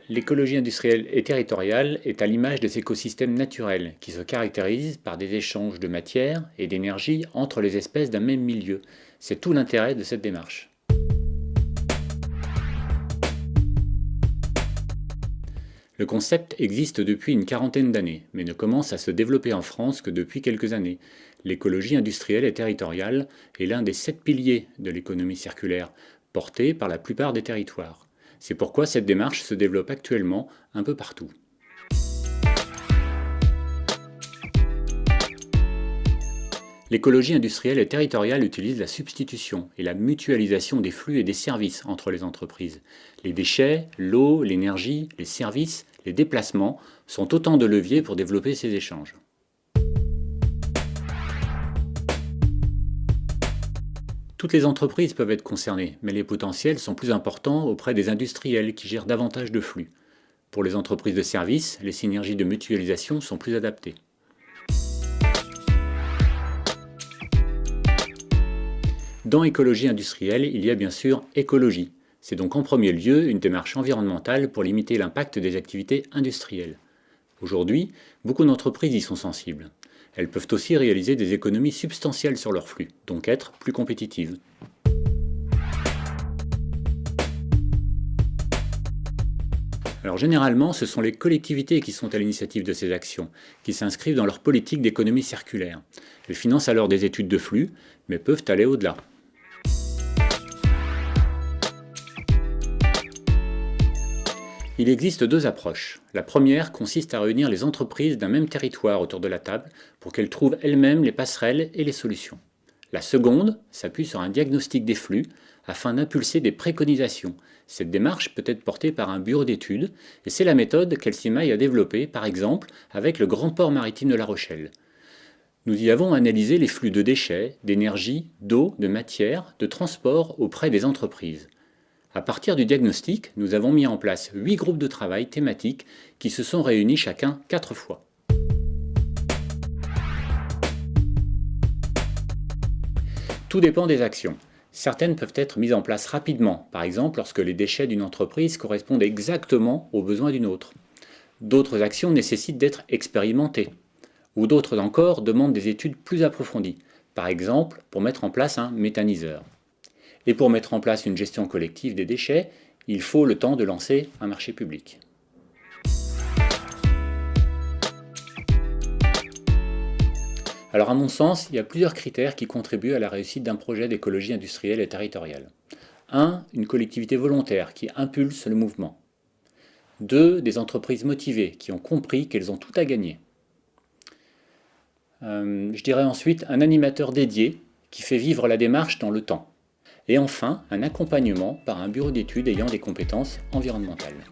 L'écologie industrielle et territoriale est à l'image des écosystèmes naturels qui se caractérisent par des échanges de matière et d'énergie entre les espèces d'un même milieu. C'est tout l'intérêt de cette démarche. Le concept existe depuis une quarantaine d'années, mais ne commence à se développer en France que depuis quelques années. L'écologie industrielle et territoriale est l'un des 7 piliers de l'économie circulaire, porté par la plupart des territoires. C'est pourquoi cette démarche se développe actuellement un peu partout. L'écologie industrielle et territoriale utilise la substitution et la mutualisation des flux et des services entre les entreprises. Les déchets, l'eau, l'énergie, les services, les déplacements sont autant de leviers pour développer ces échanges. Toutes les entreprises peuvent être concernées, mais les potentiels sont plus importants auprès des industriels qui gèrent davantage de flux. Pour les entreprises de services, les synergies de mutualisation sont plus adaptées. Dans écologie industrielle, il y a bien sûr écologie. C'est donc en premier lieu une démarche environnementale pour limiter l'impact des activités industrielles. Aujourd'hui, beaucoup d'entreprises y sont sensibles. Elles peuvent aussi réaliser des économies substantielles sur leurs flux, donc être plus compétitives. Alors généralement, ce sont les collectivités qui sont à l'initiative de ces actions, qui s'inscrivent dans leur politique d'économie circulaire. Elles financent alors des études de flux, mais peuvent aller au-delà. Il existe deux approches. La première consiste à réunir les entreprises d'un même territoire autour de la table pour qu'elles trouvent elles-mêmes les passerelles et les solutions. La seconde s'appuie sur un diagnostic des flux afin d'impulser des préconisations. Cette démarche peut être portée par un bureau d'études et c'est la méthode qu'Elsimaï a développée, par exemple, avec le Grand Port Maritime de La Rochelle. Nous y avons analysé les flux de déchets, d'énergie, d'eau, de matière, de transport auprès des entreprises. À partir du diagnostic, nous avons mis en place 8 groupes de travail thématiques qui se sont réunis chacun 4 fois. Tout dépend des actions. Certaines peuvent être mises en place rapidement, par exemple lorsque les déchets d'une entreprise correspondent exactement aux besoins d'une autre. D'autres actions nécessitent d'être expérimentées, ou d'autres encore demandent des études plus approfondies, par exemple pour mettre en place un méthaniseur. Et pour mettre en place une gestion collective des déchets, il faut le temps de lancer un marché public. Alors à mon sens, il y a plusieurs critères qui contribuent à la réussite d'un projet d'écologie industrielle et territoriale. 1. Une collectivité volontaire qui impulse le mouvement. 2. Des entreprises motivées qui ont compris qu'elles ont tout à gagner. Je dirais ensuite un animateur dédié qui fait vivre la démarche dans le temps. Et enfin, un accompagnement par un bureau d'études ayant des compétences environnementales.